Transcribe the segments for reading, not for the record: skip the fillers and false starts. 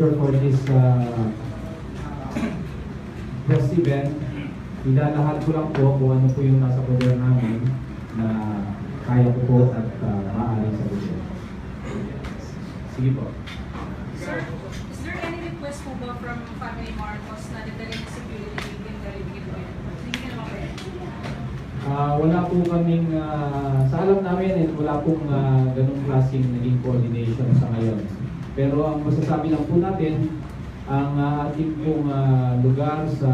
For this press event, ilalahad ko lang po kung ano po yung nasa poder namin na kaya ko po at maaaring sagutin. Sige po. Sir, is there any request po ba from family Marcos na dadalhin security in the Libyan po yun? Hindi ka naman ba? Wala po kaming, sa alam namin, wala pong ganong klaseng naging coordination sa ngayon. Pero ang masasabi lang po natin, ang ating pong lugar sa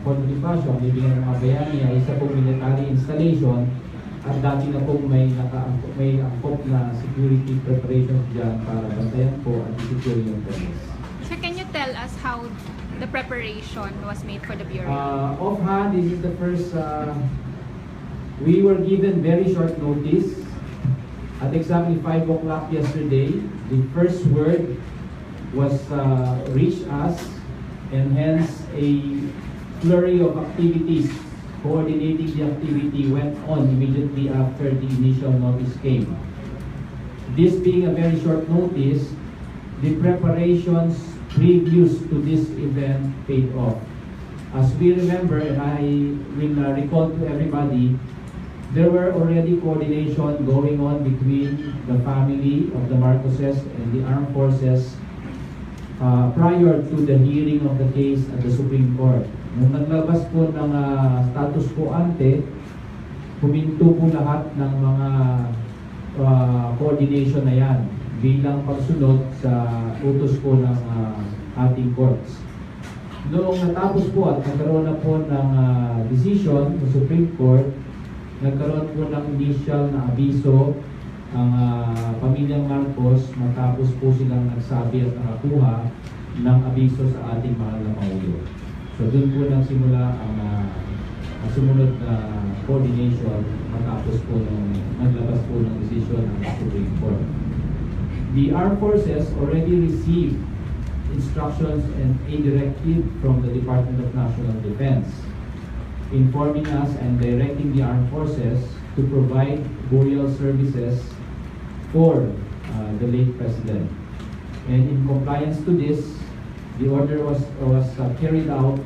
Fort Bonifacio, ang Libingan ng mga Bayani, ay isa pong military installation at dati na pong may angkop na security preparations dyan para bantayan po at secure yung police. So can you tell us how the preparation was made for the Bureau? Offhand, this is the first, we were given very short notice. At exactly 5 o'clock yesterday, the first word was reached us, and hence a flurry of activities coordinating the activity went on immediately after the initial notice came. This being a very short notice, the preparations previous to this event paid off. As we remember, and I will recall to everybody, there were already coordination going on between the family of the Marcoses and the armed forces prior to the hearing of the case at the Supreme Court. Nung naglabas po ng status quo ante, huminto po lahat ng mga coordination na yan bilang pagsunod sa utos po ng ating courts. Noong natapos po at nagkaroon na po ng decision sa Supreme Court, nagkaroon po ng initial na abiso ang pamilyang Marcos matapos po silang nagsabi at nakakuha ng abiso sa ating mahal na Pangulo. So doon po nagsimula ang sumunod na coordination matapos po naglabas po ng decision ng Supreme Court. The Armed Forces already received instructions and a directive from the Department of National Defense, informing us and directing the armed forces to provide burial services for the late president. And in compliance to this, the order was carried out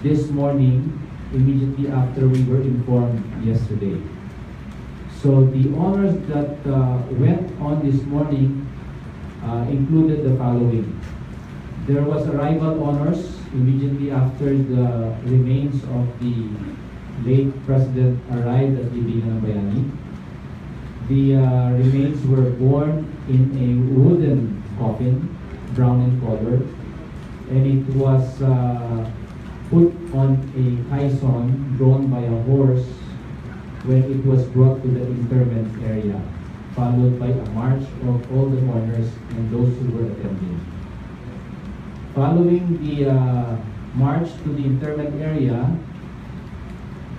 this morning immediately after we were informed yesterday. So the honors that went on this morning included the following. There was arrival honors immediately after the remains of the late president arrived at Libingan ng Bayani. The remains were borne in a wooden coffin, brown in color, and it was put on a caisson drawn by a horse when it was brought to the interment area, followed by a march of all the mourners and those who were attending. Following the march to the interment area,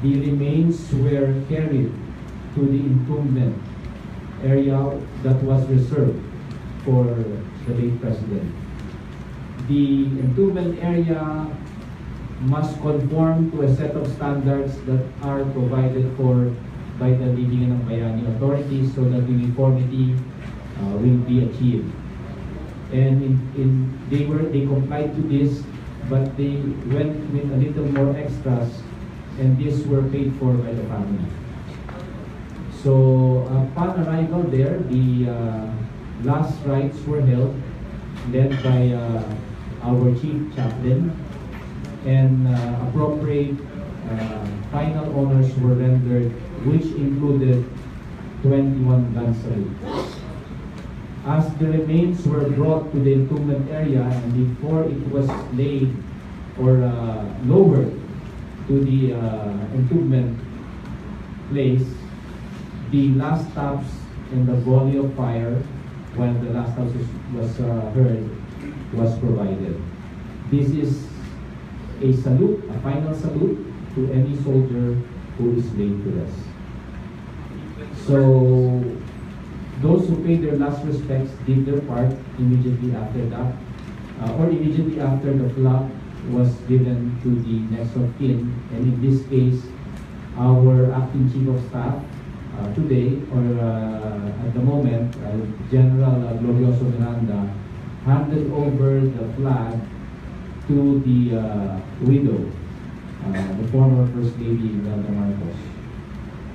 the remains were carried to the entombment area that was reserved for the late president. The entombment area must conform to a set of standards that are provided for by the Libingan ng Bayani authorities so that uniformity will be achieved. And they complied to this, but they went with a little more extras, and these were paid for by the family. So upon arrival there, the last rites were held, led by our chief chaplain, and appropriate final honors were rendered, which included 21 gun salutes. As the remains were brought to the entombment area and before it was laid or lowered to the entombment place, the last taps and the volley of fire when the last taps was heard was provided. This is a salute, a final salute to any soldier who is laid to rest. So those who paid their last respects did their part immediately after that, or immediately after the flag was given to the next of kin. And in this case, our acting chief of staff today, or at the moment, General Glorioso Miranda, handed over the flag to the widow, the former First Lady Imelda Marcos.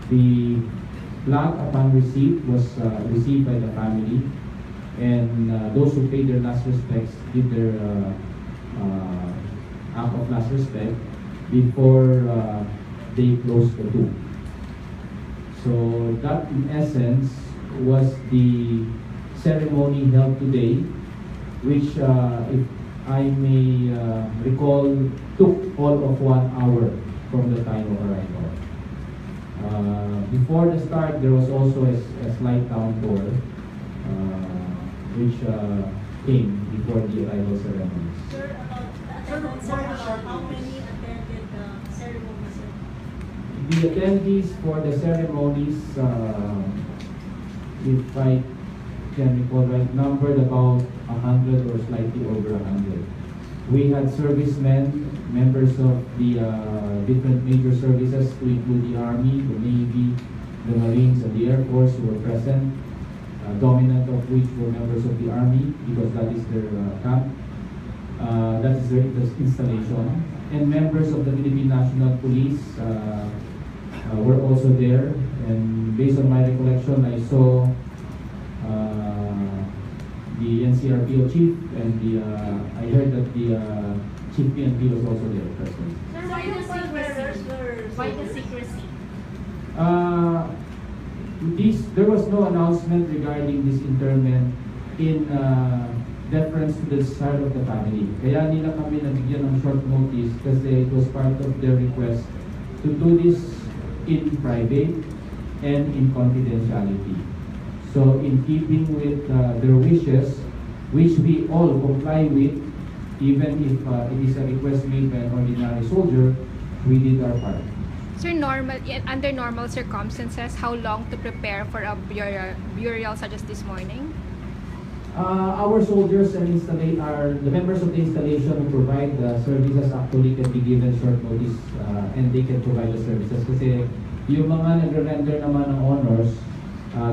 The flag upon receipt was received by the family, and those who paid their last respects did their act of last respect before they closed the tomb. So that in essence was the ceremony held today, which if I may recall, took all of 1 hour from the time of arrival. Before the start, there was also a slight downpour, which came before the arrival ceremonies. Sir, how many attended the ceremony, sir? The attendees for the ceremonies, if I can recall right, numbered about 100 or slightly over 100. We had servicemen, members of the different major services, to include the Army, the Navy, the Marines, and the Air Force who were present, dominant of which were members of the Army because that is their camp, that is their installation, and members of the Philippine National Police were also there. And based on my recollection, I saw the NCRPO chief, and I heard that the chief PNP was also there present. Sir, why the secrecy? Why the secrecy? There was no announcement regarding this interment in deference to the desire of the family. Kaya nila kami nabigyan ng short notice kasi it was part of their request to do this in private and in confidentiality. So in keeping with their wishes, which we all comply with, even if it is a request made by an ordinary soldier, we did our part. Sir, under normal circumstances, how long to prepare for a burial such as this morning? Our soldiers and the members of the installation who provide the services actually can be given short notice and they can provide the services. Kasi yung mga nagre-render naman ng honors,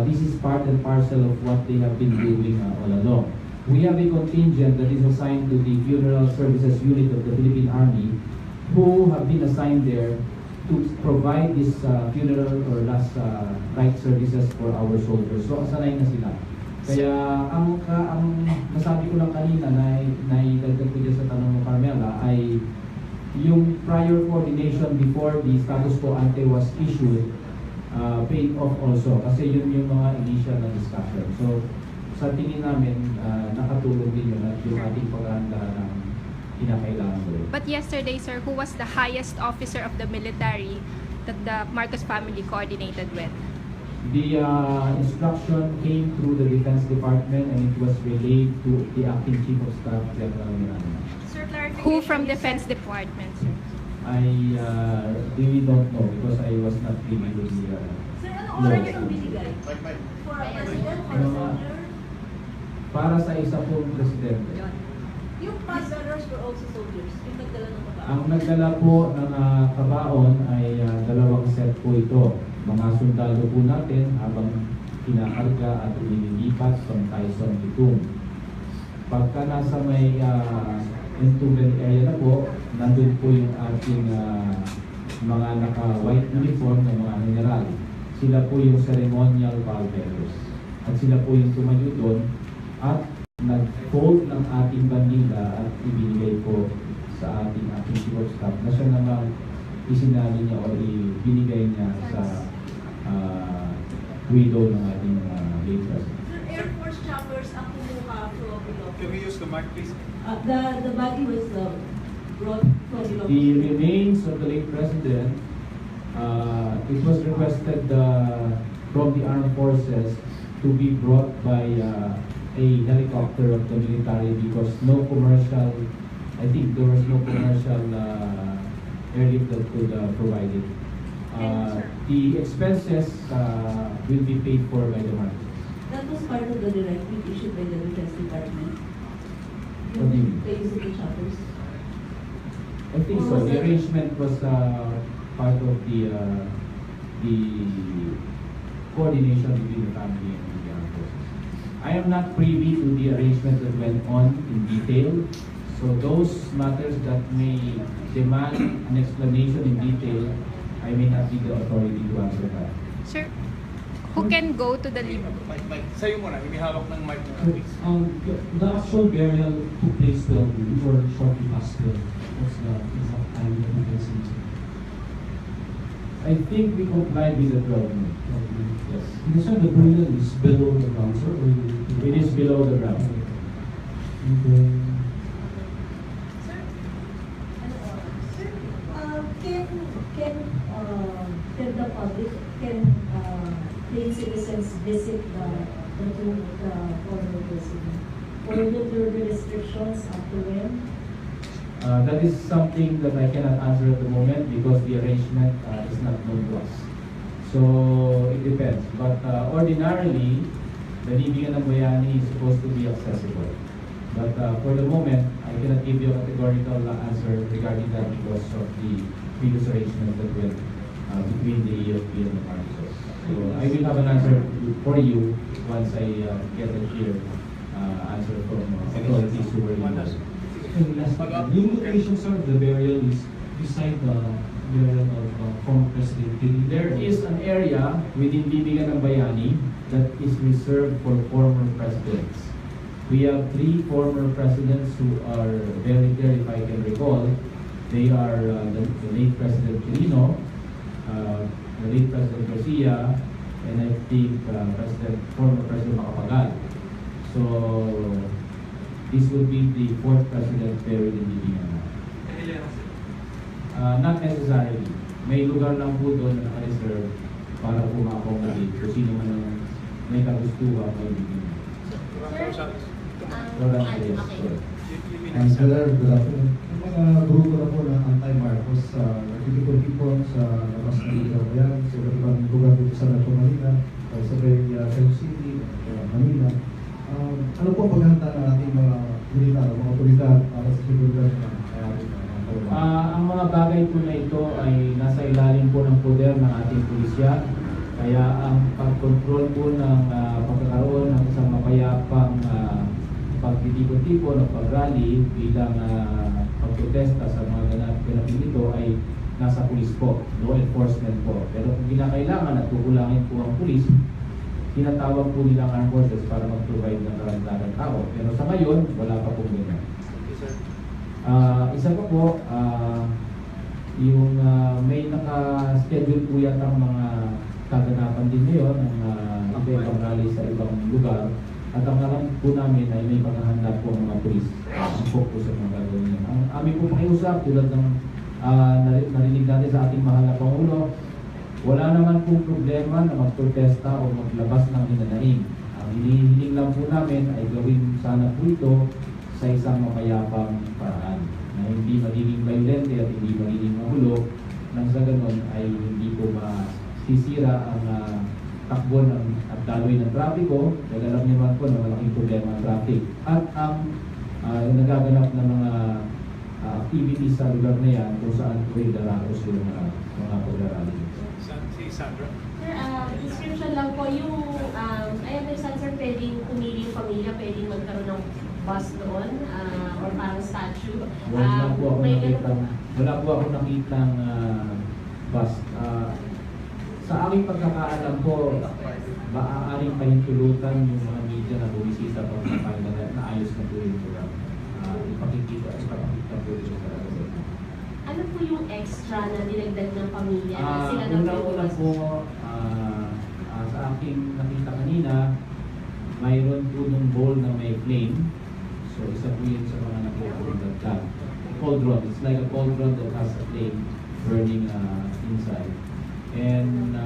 this is part and parcel of what they have been doing all along. We have a contingent that is assigned to the funeral services unit of the Philippine Army who have been assigned there to provide this funeral or last rite services for our soldiers. So, sanay na sila. Kaya, ang nasabi ko lang kanina na idagdag ko dyan sa tanong mo, Carmela, ay yung prior coordination before the status quo ante was issued paid off also kasi yun yung mga initial na discussion. So, sa tingin namin, nakatulong din yun at yung ating paghahanda ng kinakailangan ko. But yesterday, sir, who was the highest officer of the military that the Marcos family coordinated with? The instruction came through the Defense Department and it was relayed to the Acting Chief of Staff, General Miranda. Sir, clarification. Who from Defense Department, sir? I really don't know because I was not privy to the Sir, ano oras yung binigay? For a president, for a soldier? Para sa isa pong presidente. Yung past bearers were also soldiers. Yung nagdala ng kabaon. Ang nagdala po ng kabaon ay dalawang set po ito. Mga sundalo po natin habang kinakarga at inilipat from Quezon to Tum. Pagka nasa may entombment area na po, nandun po yung ating mga naka-white uniform ng mga general. Sila po yung ceremonial pallbearers. At sila po yung tumayo doon at nag-fold ng ating bandila at ibinigay po sa ating Chief of Staff na siya naman isinali niya o ibinigay niya sa widow ng ating late president. Sir, Air Force choppers ang kumuha from Ilocos. Can we use the mic, please? The body was brought from Ilocos. The remains of the late president, it was requested from the armed forces to be brought by a helicopter of the military because no commercial, I think there was no commercial airlift that could provide it. The expenses will be paid for by the Marcos. That was part of the directive issued by the Defense Department. What do you mean? The use of the choppers. I think so. The arrangement was part of the coordination between the family and the armed forces. I am not privy to the arrangement that went on in detail. So those matters that may demand an explanation in detail, I may not be the authority to answer that. Sir, who can go to the libre? Mike, sa'yo muna, may hawak ng mic na. The actual burial took place 12 noon or shortly past 12. What's the exact time that we can see? I think we complied with the 12 noon. Yes. Because sir, the burial is below the ground, sir? Or It is below the ground. And then, Sir, Sir, can the public, can plain citizens visit the tomb of the former president? Or will there be restrictions up to when? That is something that I cannot answer at the moment because the arrangement is not known to us. So it depends. But ordinarily, the Libingan ng Bayani is supposed to be accessible. But for the moment, I cannot give you a categorical answer regarding that because of the previous arrangement that went between the AFP and the MARCOS. So I will have an answer for you once I get a clear answer from authorities who were involved. and last, yung location, sir, the burial is beside the burial of former President Kennedy. There is an area within Libingan ng Bayani that is reserved for former presidents. We have 3 former presidents who are buried there, if I can recall. They are the late President Quirino, the late President Garcia, and I think former President Macapagal. So this would be the 4th president buried in Libingan. Not necessarily. May lugar lang po doon na naka-reserve para po ma-accommodate kung sino man ang may kagustuhan kay Libingan. Okay. Sir, good afternoon. Yung mga grupo na po ng anti-Marcos nagtitipon-tipon sa labas ng Libingan, sa iba't ibang lugar dito sa Metro Manila, sa Quezon City, Manila. Ano po ang paghahanda ng ating mga militar, mga otoridad para sa seguridad ng Ang mga bagay po na ito ay nasa ilalim po ng poder ng ating pulisya. Kaya ang pag-control po ng pagkakaroon ng isang mapayapang pagtitipon-tipon o pag-rally bilang pagprotesta sa mga ganapin ito ay nasa pulis po, law enforcement po. Pero kung kinakailangan at kukulangin po ang pulis, tinatawag po nilang armed forces para mag-provide ng karagdagang tao. Pero sa ngayon, wala pa pong ganyan. Isa pa po, yung may naka-schedule po yata ang mga kaganapan din ngayon ng iba-ibang rally sa ibang lugar. At ang alam po namin ay may paghahanda po ng mga pulis ang focus sa mga gagawin yan. Ang aming po pakiusap, tulad ng narinig natin sa ating mahal na Pangulo, wala naman pong problema na magprotesta o maglabas ng hinanaing. Ang hinihiling lang po namin ay gawin sana po ito sa isang mapayapang paraan na hindi magiging violente at hindi magiging magulo nang sa ganun ay hindi po masisira ang takbo at daloy ng trapiko dahil alam niyo man po na malaking problema ang traffic at ang nagaganap na mga activities sa lugar na yan kung saan po ay daraos yung mga pag-arali. Si Sandra. Sir, description lang po yung, I understand sir, pwedeng pumili yung pamilya, pwedeng magkaroon ng bus doon, or parang statue. Wala po ako May nakitang bus. Sa aking pagkakaalam po, maaaring pahintulutan yung mga media na bumisita pag na ayos na po yung program. Ipakikita po yung sa ano po yung extra na dinagdag ng pamilya na sila na Una-una po, sa aking nakita kanina, mayroon po ng bowl na may flame. So isa po yun sa mga nakikita. Cauldron. It's like a cauldron that has a flame burning inside. And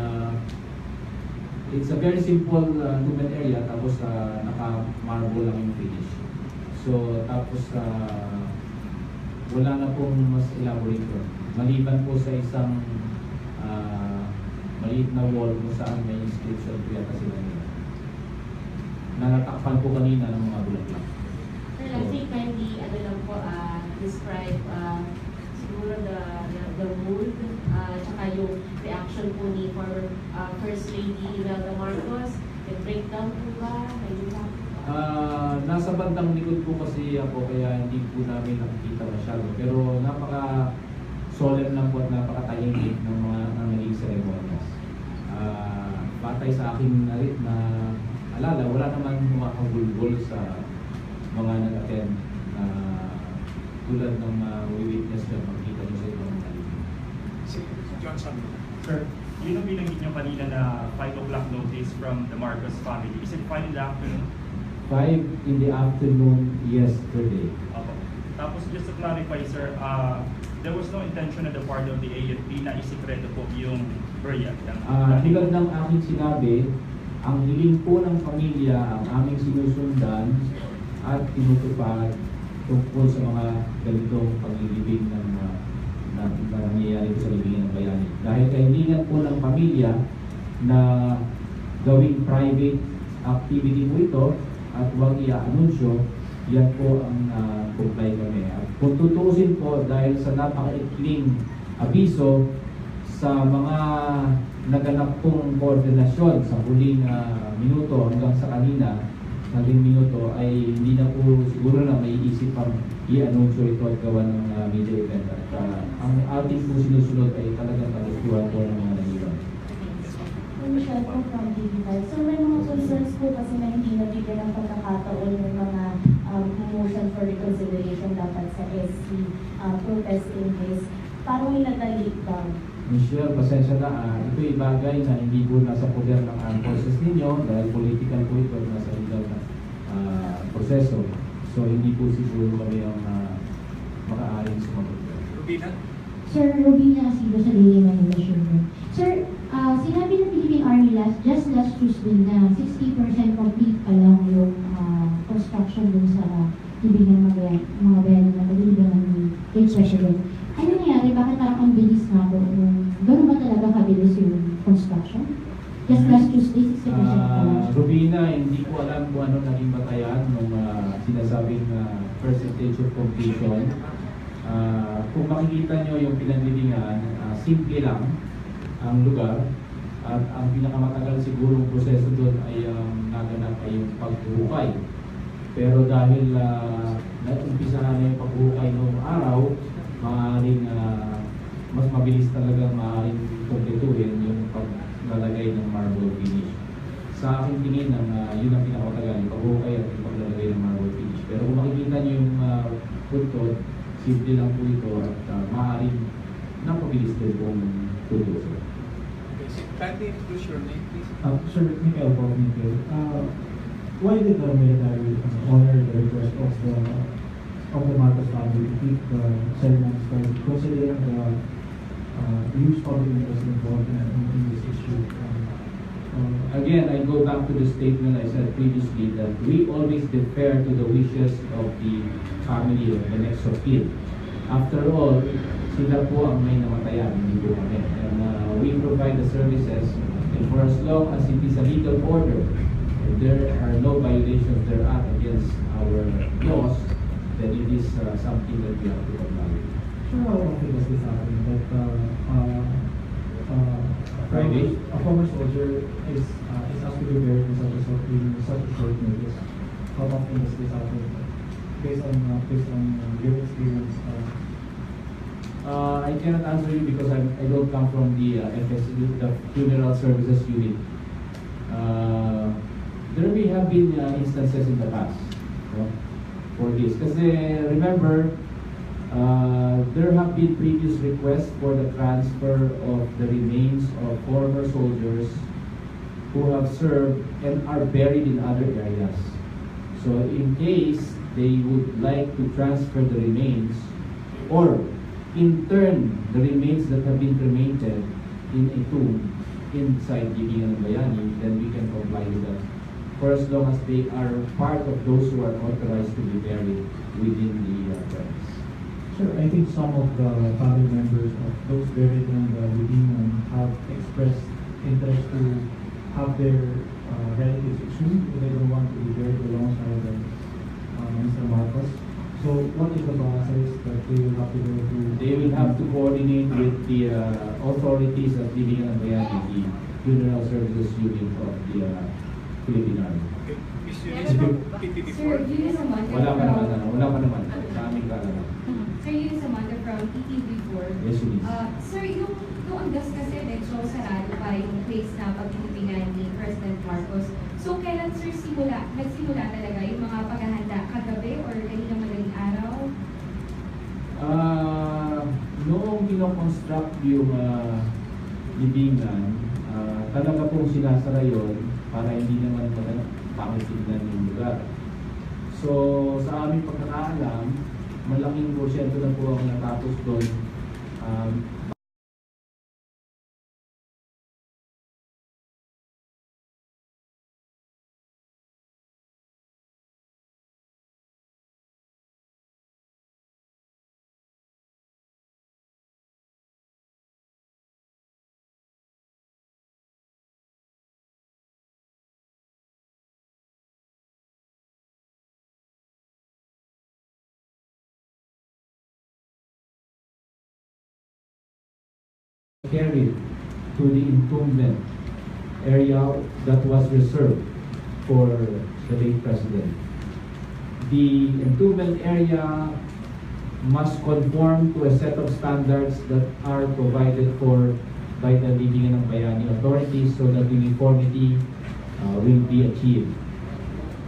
it's a very simple lumen area, tapos naka-marble lang yung finish. So tapos wala na pong mas elaborate doon. Maliban po sa isang maliit na wall kung saan may inscription po yata sila nila. Nanatakpan po kanina ng mga bulaklak. Sir, I think kindly, lang po, describe siguro the mood, tsaka yung reaction po ni former First Lady Imelda Marcos. May breakdown po ba? May impact? Nasa bandang likod po kasi ako kaya hindi po namin nakikita masyado. Pero solemn lang po at napakatahimik ng mga naging ceremonies. Batay sa aking narit na alala, wala naman makahulbol sa mga nag-attend tulad ng witness na makita nyo sa ibang naligid. Si Johnson. Sir, yun ang binanggit nyo kanina na 5 o'clock notice from the Marcos family. Is it 5 in the afternoon? 5 in the afternoon yesterday. Okay. Tapos just to clarify, sir, there was no intention on the part of the AFP na isikreto po yung burial. Tulad ng aking sinabi, ang hiling po ng pamilya ang aming sinusundan at tinutupad tungkol sa mga ganitong paglilibing ng nangyayari sa libingan ng bayani. Dahil kahilingan po ng pamilya na gawing private activity po ito at huwag i-anunsyo, yan po ang comply kami. At kung tutusin po dahil sa napakaikling abiso sa mga naganap pong koordinasyon sa huling minuto hanggang sa kanina, naging minuto ay hindi na po siguro na may isip pang i-anunsyo ito at gawa ng media event. At ang ating po sinusunod ay talagang kalusuhan po ng mga nag-iwan. Michelle po from Digital. So may mga concerns po kasi na hindi nabigyan ng pagkakataon ng mga motion for reconsideration dapat sa SC protesting case. Parang minadali daw. Michelle, pasensya na. Ito'y bagay na hindi po nasa poder ng forces ninyo dahil political po ito at nasa legal na proseso. So hindi po siguro kami ang makaaring sumagot. Rubina? Sir, Rubina Asido sa Daily Manila Sugar. Sir, sinabi ng Philippine Army just last Tuesday na 60% complete pa lang yung construction dun sa libingan ng mga bayan na paglilibangan ni President. Ano nangyari? Bakit parang ang bilis nga po? Gano'n ba talaga kabilis yung construction? Just last Tuesday, 60% pa lang. Rubina, hindi ko alam kung ano naging batayan ng sinasabing percentage of completion. Kung makikita nyo yung pinanlilingan, simple lang ang lugar at ang pinakamatagal sigurong proseso doon ay naganap ay yung paghuhukay. Pero dahil naumpisahan na yung paghuhukay noong araw, maaaring mas mabilis talaga maaaring kompletuhin yung paglalagay ng marble finish. Sa aking tingin, yun ang pinakamatagal, yung paghuhukay at yung paglalagay ng marble finish. Pero kung makikita nyo yung puntot, simple lang po ito at maaaring napabilis din pong tutusin. Kindly introduce your name, please. Sir, Miguel po, Miguel. Why did the military honor the request of the Marcos family to keep the ceremony started, considering the huge public interest involved in this issue? Again, I go back to the statement I said previously that we always defer to the wishes of the family of the next of kin. After all, sila po ang may namatayan, hindi po kami. And we provide the services, and for as long as it is a legal order, and there are no violations thereof against our laws, then it is something that we have to comply with. Sure, how often does this happen? That a former soldier is asked to be buried in such a short notice. How often does this happen? Based on your experience? I cannot answer you because I don't come from the FS, the Funeral Services Unit. There may have been instances in the past for this. Kasi remember, there have been previous requests for the transfer of the remains of former soldiers who have served and are buried in other areas. So in case they would like to transfer the remains or in turn the remains that have been cremated in a tomb inside Libingan ng Bayani, then we can comply with that for as long as they are part of those who are authorized to be buried within the PRES. Sure, I think some of the family members of those buried in the Libingan have expressed interest to have their relatives exhumed if they don't want to be buried alongside Mr. Marcos. So what is the process that they will have to go through? They will have to coordinate with the authorities of Libingan ng Bayani, the Funeral Services Unit of the Philippine Army. Okay. This unit Meron from ba? PPP4. Sir, Julius Amanda Wala pa naman, from... wala pa naman sa aming kaalaman. Sir, Julius Amanda from PTV4. Yes, please. Sir, yung August kasi medyo sarado pa yung place na pagtitipingan ni President Marcos. So, kailan sir nagsimula talaga yung mga paghahanda? Kagabi or kanina madaling araw? Noong kinoconstruct yung libingan, talaga pong sinasara yun para hindi naman pangitignan yung lugar. So, sa aming pagkakaalam, malaking porsyento na po ang natapos doon. Carried to the entombment area that was reserved for the late president. The entombment area must conform to a set of standards that are provided for by the Libingan ng Bayani authorities so that uniformity will be achieved.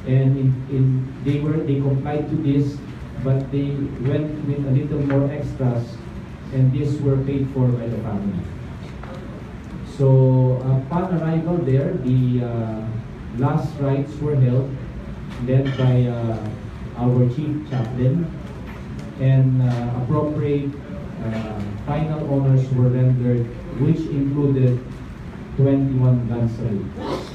And they complied to this, but they went with a little more extras, and these were paid for by the family. So upon arrival there, the last rites were held, led by our chief chaplain, and appropriate final honors were rendered, which included 21 gun salutes.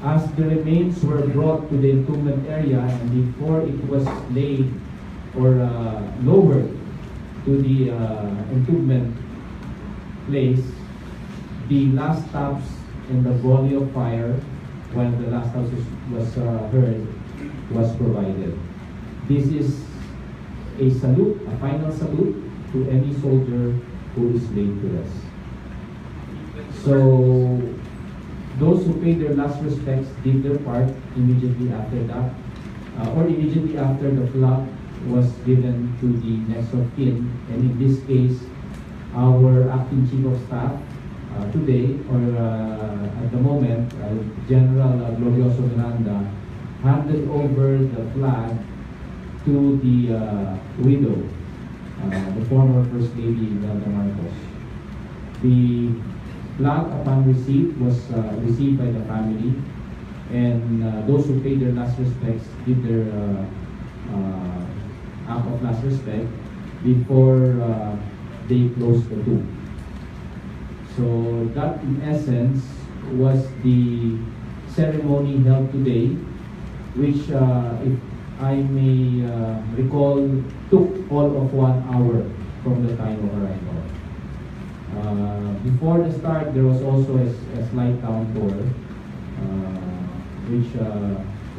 As the remains were brought to the entombment area, and before it was laid or lowered to the entombment place, the last stops and the volley of fire, when the last stops was heard, was provided. This is a salute, a final salute to any soldier who is laid to rest. So, those who paid their last respects did their part immediately after that, or immediately after the flag was given to the next of kin, and in this case, our acting chief of staff today, or at the moment, General Glorioso Miranda, handed over the flag to the widow, the former First Lady Imelda Marcos. The flag, upon receipt, was received by the family, and those who paid their last respects did their act of last respect before they closed the tomb. So that, in essence, was the ceremony held today, which, if I may recall, took all of 1 hour from the time of arrival. Before the start, there was also a slight downpour, which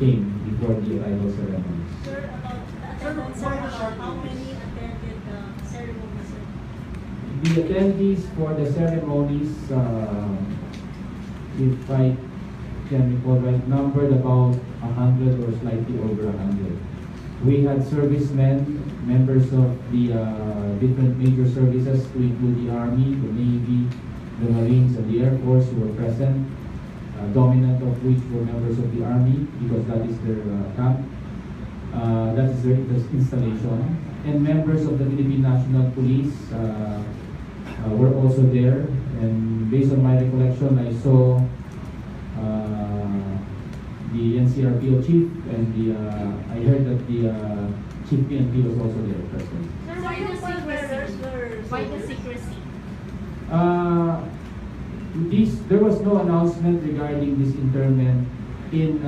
came before the arrival ceremonies. Sir, about the attendance, sir, how many attended the ceremony, sir? The attendees for the ceremonies, if I can recall right, numbered about 100 or slightly over 100. We had servicemen, members of the different major services, to include the Army, the Navy, the Marines, and the Air Force who were present, dominant of which were members of the Army, because that is their camp, that is their installation, and members of the Philippine National Police were also there, and based on my recollection, I saw the NCRPO chief, and I heard that the chief PNP was also there present. Sir, why the secrecy? Why the secrecy? There was no announcement regarding this interment in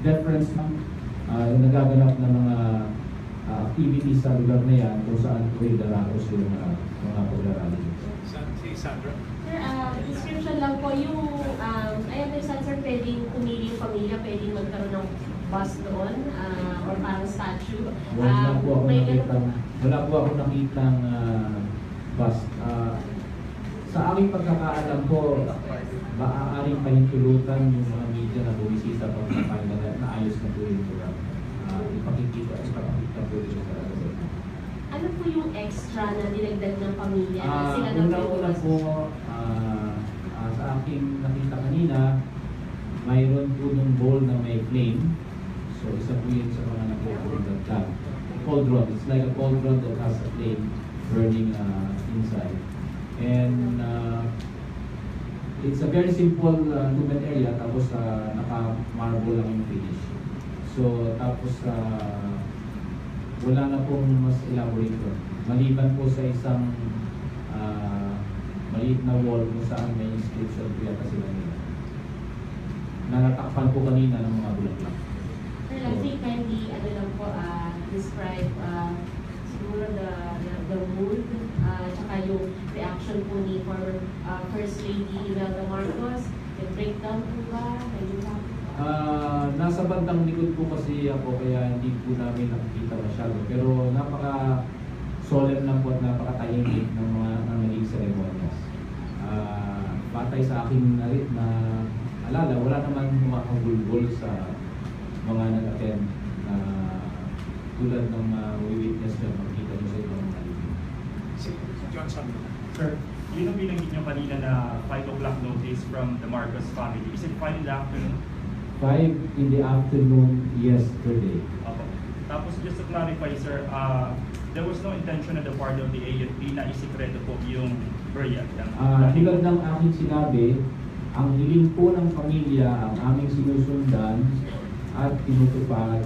deference nagaganap ng mga activities sa lugar na yan kung saan po idarakos yung mga pag-arali. Si Sandra. Sir, description lang po yung, I understand sir, pwedeng pumili yung pamilya, pwedeng magkaroon ng bus doon, or parang statue. Wala po ako nakitang bus. Sa aking pagkakaalam po, maaaring panintulutan yung mga media na bumisita pag naayos na po yung program. Ipakikita po ito sa Ano po yung extra na dinagdag ng pamilya na sila ng Una po, sa aking nakita kanina, mayroon po ng bowl na may flame. So isa po yun sa mga nakukulong dagdag. Cauldron, it's like a cauldron that has a flame burning inside. And it's a very simple lumen area, tapos naka-marble lang yung finish. So tapos wala na pong mas elaborate doon. Maliban po sa isang maliit na wall kung saan may inscription po yata sila nila. Nanatakpan po kanina ng mga bulaklak. Sir, lastly, kindly, lang po, describe siguro the mood, tsaka yung reaction po ni former First Lady Imelda Marcos. Yung breakdown po ba? Nasa bandang likod po kasi ako, kaya hindi po namin nakikita masyado. Pero napaka-solemn lang po at napaka-tahimik ng mga naging ceremonies. Batay sa aking narit na alala, wala naman makakagulgol sa mga nag-attend na tulad ng we-witness na makikita nyo sa ibang mga libing. Si John Samuel. Sir, yun ang binanggit nyo kanina na 5 o'clock notice from the Marcos family. Is it 5 in the afternoon? 5 in the afternoon yesterday. Okay. Tapos just to clarify, sir, there was no intention on the part of the AFP na isikreto po yung burial. Tulad ng aking sinabi, ang hiling po ng pamilya ang aming sinusundan at tinutupad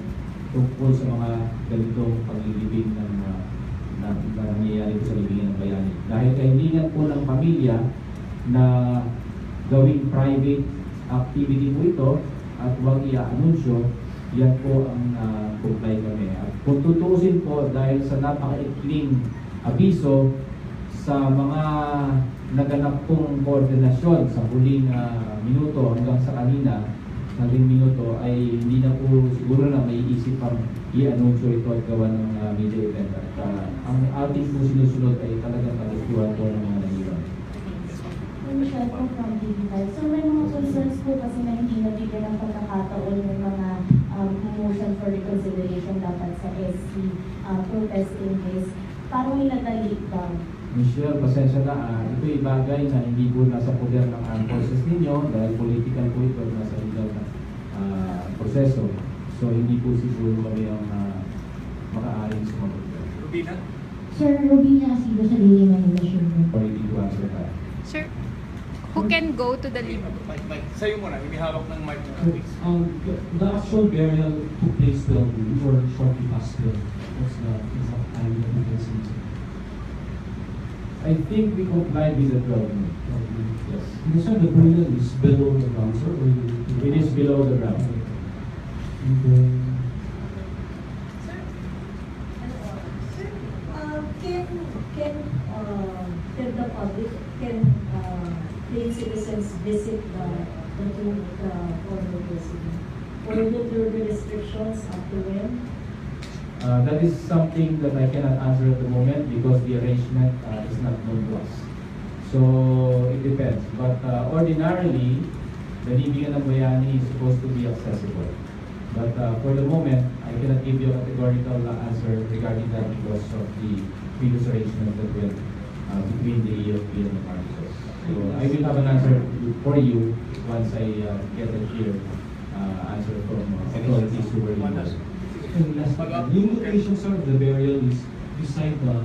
tungkol sa mga ganitong paglilibing ng nangyayari po sa libingan ng bayani. Dahil kahilingan po ng pamilya na gawing private activity po ito at huwag i-anunsyo, yan po ang comply kami. At kung tutuusin po dahil sa napakaikling abiso sa mga naganap pong koordinasyon sa huling minuto hanggang sa kanina, sa huling minuto ay hindi na po siguro na may isip pang i-anunsyo ito at gawa ng media event. At ang ating po sinusunod ay talagang kagustuhan po ng mga nahiwan. Michelle po from Digital. So may mga concerns po kasi na hindi nabigyan ng pagkakataon ng mga motion for reconsideration dapat sa SC protesting case. Parang minadali daw. Michelle, pasensya na, ito'y bagay na hindi po nasa poder ng armed forces ninyo dahil political po ito at nasa legal na proseso. So hindi po siguro kami ang makaaring sumagot. Rubina? Sir, Rubina Asido sa Daily Manila Journal. Already to answer that. Sir, who can go to the libing? Mike. Sa'yo muna, himihawak ng mic. The actual burial took place 12 noon or shortly past 12. What's the exact time that we can see? I think we complied with the 12 minutes. Yes. You said the burial is below the ground, sir? Or It is below the ground. And then, Can the public, can paid citizens visit the tomb of the former president? Or will there be restrictions up to when? That is something that I cannot answer at the moment because the arrangement is not known to us. So it depends. But ordinarily, the libingan ng bayani is supposed to be accessible. But for the moment, I cannot give you a categorical answer regarding that because of the previous arrangement that went between the AFP and the MARCOS. So I will have an answer for you once I get a clear answer from authorities who were involved. and last, yung location, sir, of the burial is beside the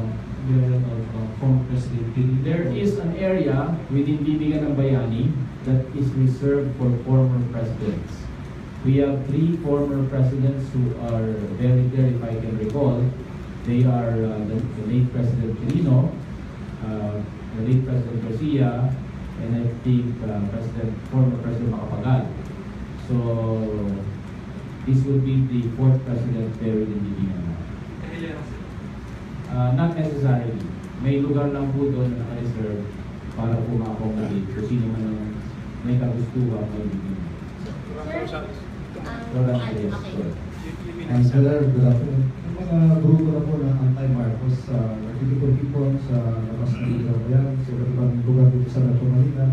burial of former President Kennedy. There is an area within Libingan ng Bayani that is reserved for former presidents. We have 3 former presidents who are buried there, if I can recall. They are the late President Quirino, the late President Garcia, and I think former President Macapagal. So this would be the 4th president buried in Libingan. Not necessarily. May lugar lang po doon na naka-reserve para po ma-accommodate kung sino man ang may kagustuhan may Libingan. Okay. Sir, good afternoon. Yung mga grupo na po ng anti-Marcos, nagtitipon-tipon sa labas ng Ikaw Bayan, sa iba't ibang lugar dito sa Metro Manila,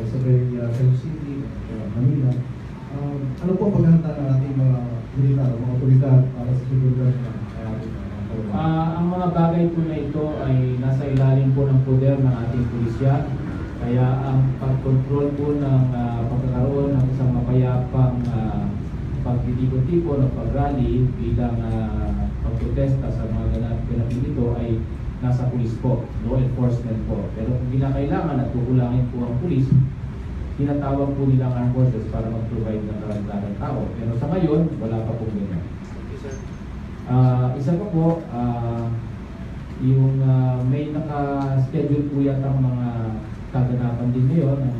sa very Quezon City, Manila. Ano po ang paghahanda ng ating mga militar, mga otoridad para sa seguridad ng Ang mga bagay po na ito ay nasa ilalim po ng poder ng ating pulisya. Kaya ang pag-control po ng pagkakaroon ng isang mapayapang pagtitipon-tipon o pag-rally bilang pagprotesta sa mga ganapin ito ay nasa pulis po, law enforcement po. Pero kung kinakailangan at kukulangin po ang pulis, tinatawag po nila ang armed forces para mag-provide ng karagdagang tao. Pero sa ngayon, wala pa po ganyan. Isa pa po, yung may naka-schedule po yata ang mga kaganapan din ngayon ng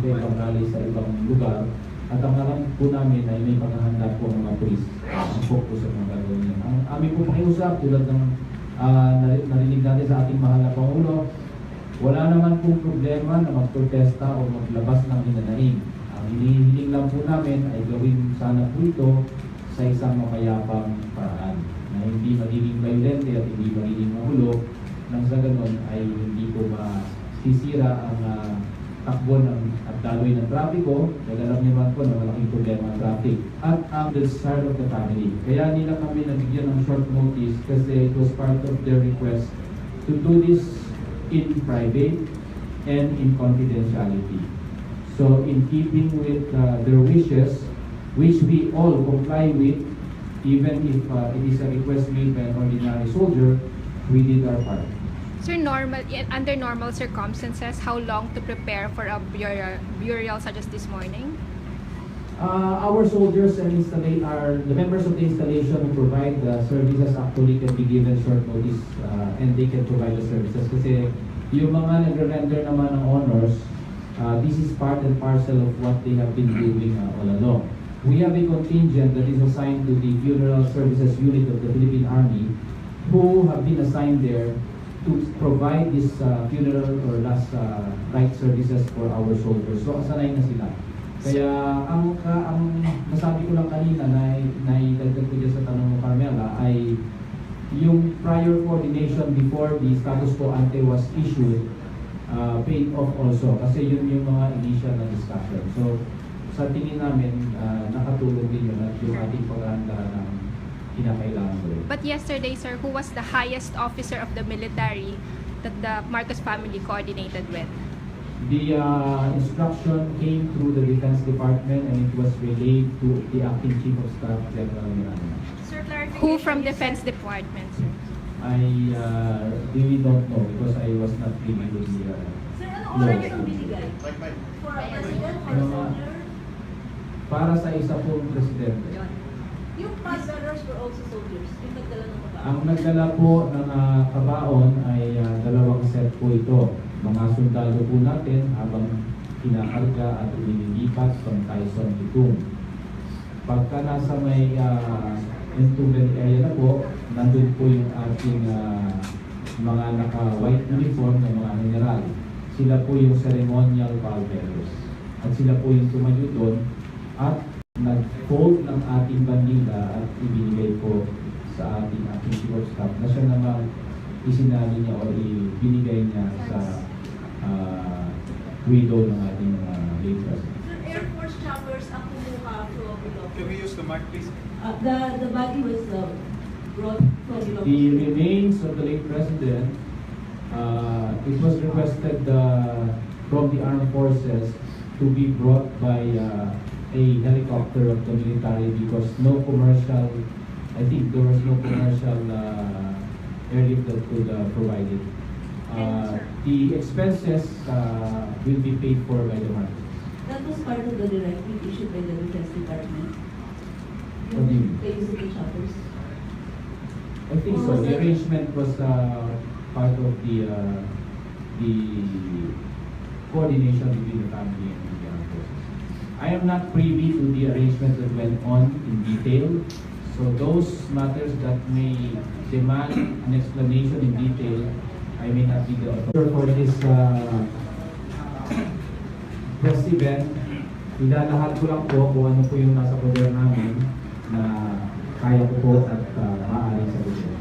iba-ibang rally sa ibang lugar. At ang alam po namin ay may paghahanda po ang mga pulis ang focus sa mga gagawin yan. Ang aming po pakiusap tulad ng narinig natin sa ating mahal na Pangulo, wala naman pong problema na magprotesta o maglabas ng hinanaing. Ang hinihiling lang po namin ay gawin sana po ito sa isang mapayapang paraan na hindi magiging violente at hindi magiging magulo nang sa ganun ay hindi po masisira ang takbo at daloy ng trapiko. Dahil alam niyo man po na malaking problema ang traffic at ang desire of the family. Kaya nila kami nabigyan ng short notice kasi it was part of their request to do this in private and in confidentiality. So in keeping with their wishes, which we all comply with, even if it is a request made by an ordinary soldier, we did our part. Sir, under normal circumstances, how long to prepare for a burial such as this morning? Our soldiers and the members of the installation who provide the services actually can be given short notice and they can provide the services. Kasi yung mga nagre-render naman ng honors, this is part and parcel of what they have been doing all along. We have a contingent that is assigned to the Funeral Services Unit of the Philippine Army who have been assigned there to provide this funeral or last rite services for our soldiers. So, sanay na sila. Kaya, ang nasabi ko lang kanina na idagdag ko dyan sa tanong mo, Carmela, ay yung prior coordination before the status quo ante was issued paid off also. Kasi yun yung mga initial na discussion. So, sa tingin namin, nakatulong din yun at yung ating paghahanda ng kinakailangan ko. But yesterday, sir, who was the highest officer of the military that the Marcos family coordinated with? The instruction came through the Defense Department and it was relayed to the Acting Chief of Staff, General Miranda. Sir, clarification. Who from Defense Department, sir? I really don't know because I was not privy with the Sir, ano oras yung binigay? For a president, for a soldier? para sa isa pong presidente. Yung past bearers were also soldiers, yung nagdala ng kabaon. Ang nagdala po ng kabaon ay dalawang set po ito. Mga sundalo po natin habang kinakarga at inilipat from Tyson Itung. Pagka nasa may Entugan area na po, nandun po yung ating mga naka-white uniform ng mga general. Sila po yung ceremonial pallbearers. At sila po yung tumayo doon at nag-fold ng ating bandila at ibinigay po sa ating chief of staff na siya naman isinali niya o ibinigay niya sa widow ng ating late president. Sir, Air Force choppers ang kumuha from Ilocos. Can we use the mic, please? The body was brought from Ilocos. The remains of the late president, it was requested from the armed forces to be brought by a helicopter of the military because no commercial, I think there was no commercial airlift that could provide it. The expenses will be paid for by the market. That was part of the directive issued by the Defense Department. What do you mean? The use of the choppers. I think so. The arrangement was part of the coordination between the family and the armed forces. I am not privy to the arrangements that went on in detail. So those matters that may demand an explanation in detail, I may not be the author for this press event. Ilalahad ko lang po kung ano po yung nasa poder namin na kaya ko po at maaaring sagutin.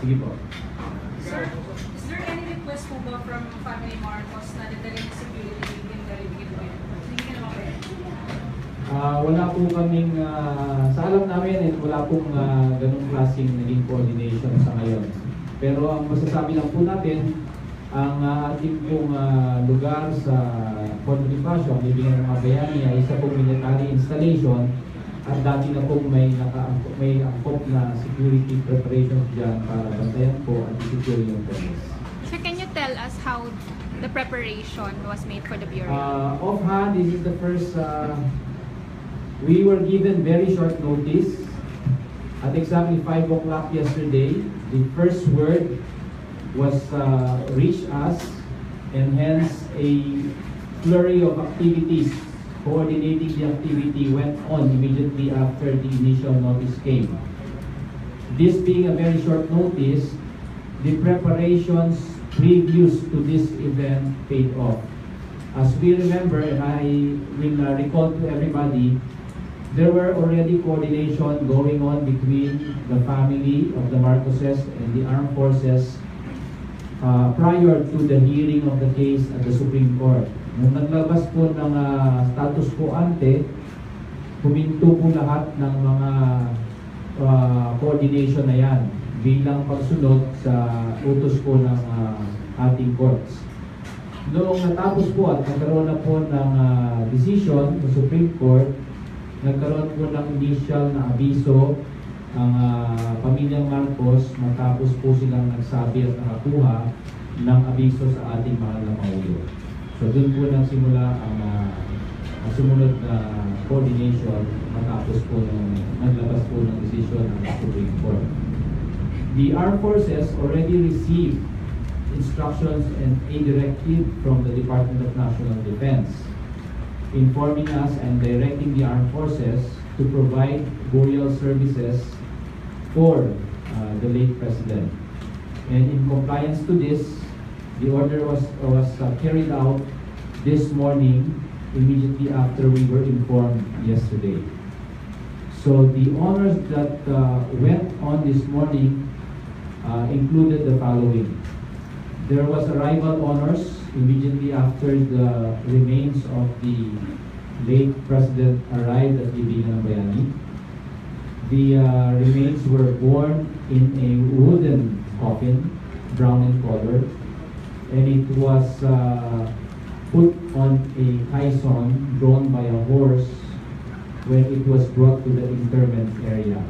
Sige po. Sir, is there any request po ba from family Marcos na dadaling security in the Rivian po yan? Hindi ka naman pwede. Wala po kaming, sa alam namin, wala pong ganong klaseng naging coordination sa ngayon. Pero ang masasabi lang po natin, ang ating pong lugar sa Port Bonifacio, ang Libingan ng mga Bayani, ay isa pong military installation at dati na pong may angkop na security preparations dyan para bantayan po at i-secure yung PRES. Sir, can you tell us how the preparation was made for the burial? Offhand, this is the first, we were given very short notice. At exactly 5 o'clock yesterday, the first word was reached us, and hence a flurry of activities coordinating the activity went on immediately after the initial notice came. This being a very short notice, the preparations previous to this event paid off. As we remember, and I will recall to everybody, there were already coordination going on between the family of the Marcoses and the armed forces prior to the hearing of the case at the Supreme Court. Nung naglabas po ng status quo ante, huminto po lahat ng mga coordination na yan bilang pagsunod sa utos po ng ating courts. Noong natapos po at nagkaroon na po ng decision ng Supreme Court, nagkaroon po ng initial na abiso ang pamilyang Marcos matapos po silang nagsabi at nakakuha ng abiso sa ating mahal na Pangulo. So doon po nagsimula ang sumunod na coordination matapos po naglabas po ng decision ng Supreme Court. The armed forces already received instructions and a directive from the Department of National Defense informing us and directing the armed forces to provide burial services for the late president. And in compliance to this, the order was carried out this morning immediately after we were informed yesterday. So the honors that went on this morning included the following. There was arrival honors immediately after the remains of the late president arrived at Libingan ng Bayani. The remains were borne in a wooden coffin, brown in color, and it was put on a caisson drawn by a horse when it was brought to the interment area,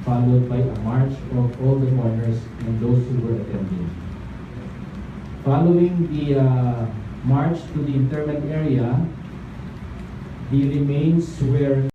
followed by a march of all the mourners and those who were attending. Following the march to the interment area, the remains were